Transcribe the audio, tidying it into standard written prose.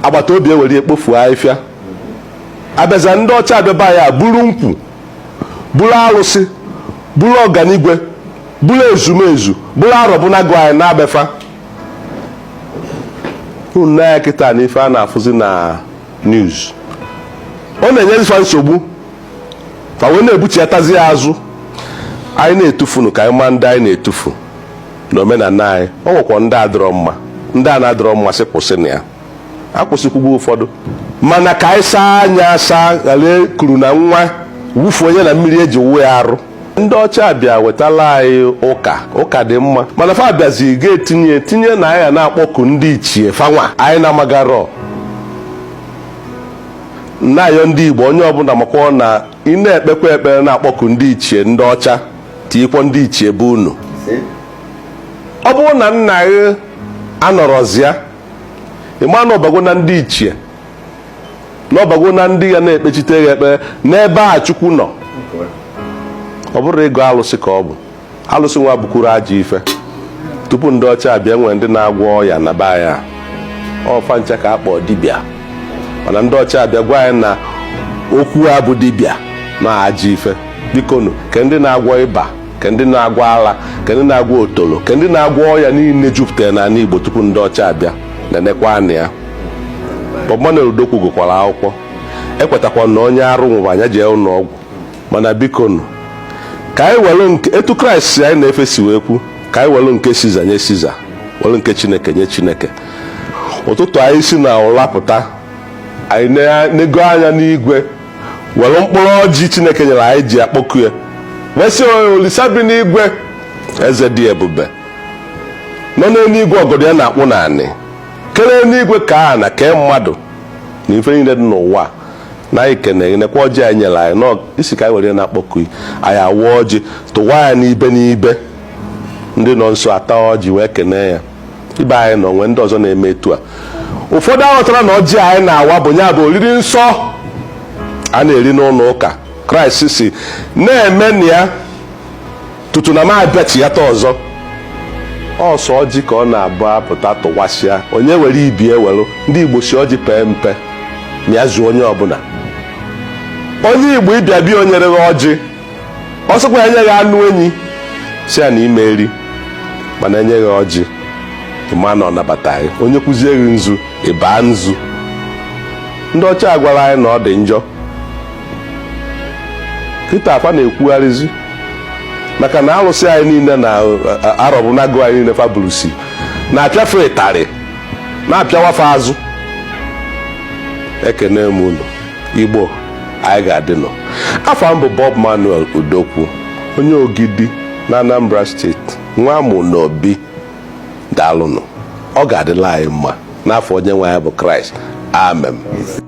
agbata obi ewere ekpofu ahịfịa abịaza ndị ọcha abịaba ya buru nkwụ buru arụsị buru ọganigwe buru ezumezu buru arọbụnagụ anyị na-abefa nna ya kịta na ife a na-afụzi na news ọ na-enye ife nsogbu fa wee na-ebuchiatazi ya azụ anyị na-etufunu ka anyị maa ndị anyị na-etufu na omenala anyị. Ọ nwekwa ndị adịrọ mma, ndị a na-adịrọ mma sị kwụsị na ya akwụsịkwugbo ụfọdụ, mana ka anyị saa anya asa ghara kuru na nwa wufu onye na mmiri eji wuo ya arụ. Ndị ọcha abịa wetala anyị ụka dị mma, mana fa abịazi ga-etinye na anyị na-akpọku ndị ichie fanwa anyị na-amagarọ na-ayọ ndị Igbo onye ọbụla makwa na ị na-ekpekwa ekpere na-akpọku ndị ichie ndị ọcha tinyekwa ndị ichie bụ unu. Ọ bụrụ na nna gị anọrọzịa ịma na ọbago na ndị ichie na ọbago na ndị ga na-ekpechite ya ekpere n'ebe a Chukwu nọ. Ọ bụrụ ego alụsị ka ọ bụ alụsị nwa bukwuru ajọ ife. Tupu ndị ọcha abịa nwere ndị na-agwọ ọya na be ya ọfa ncha ka akpọ dibịa, mana ndị ọcha abịa gwa anyị na okwu a bụ dibịa na ajọ ife. Bikonu ke ndị na-agwọ ịba, ke ndị na-agwọ ala, ke ndị na-agwọ otolo, ke ndị na-agwọ ọya niile jupụtara n'ala Igbo tupu ndị ọcha abịa na-enekwa anya ya. Bob Udokwu gụkwara akwụkwọ ekwetakwa na onye arụ nwụrụ anya jee ụlọ ọgwụ, mana bikonu ka anyị were nke etu Kraịst si anyị na-efesi wee kwu ka anyị were nke Siza nye Siza, were nke Chineke nye Chineke. Ụtụtụ anyị si na ụra pụta anyị na-ego anya n'igwe were mkpụrụ ọjị Chineke nyere anyị ji akpọku ya wee sị Olisa bi n'igwe, eze dị ebube nọ n'eluigwe ọgọdọ ya na-akpụ naanị kere n'igwe ka a na kee mmadụ na ife niile dị n'ụwa na anyị kenekwa ọjị anyị nyere anyị n'isi ka anyị were na-akpọku anyị awụọ ọjị tụwa ya n'ibe n'ibe. Ndị nọ nso ata ọjị wee kene ya. Ibe anyị nọ nwee ndị ọzọ na-eme etu a. Ụfọdụ aghọtara na ọjị anyị na-awa bụ nya bụ oriri nsọ a na-eri n'ụlọ ụka. Kraịst si na-eme na ya tutu na m abịachi ya taa ọzọ. Ọsọ ọjị ka ọ na-abụ apụta tụwasịa onye were ibi ewelu. Ndị Igbo si ọjị pee mpe ma ya zuo onye ọbụla. Onye Igbo ịbịa bịa o nyere gị ọjị ọsọkwa ya enyeghị anụ enyi si ya na ime eri, mana enyeghị ọjị ịma na ọ nabataghị. Onye kwuzie gị nzu ịbaa nzu. Ndị ọcha agwara anyị na ọ dị njọ. Kịta akwa na-ekwugharịzi maka na alụsị anyị niile na arọbụnagụ anyị niile fabulusi na-apịafe ịtarị na-apịawafe azụ. Ekene m unu Igbo anyị ga-adị nọ. Afọ m bụ Bob Udokwu, onye Ogidi na Anambra steeti, nwa amụ n'Obi. Daalụnụ, ọ ga-adịla anyị mma n'afọ onye nwe anyị bụ Kraịst. Amen.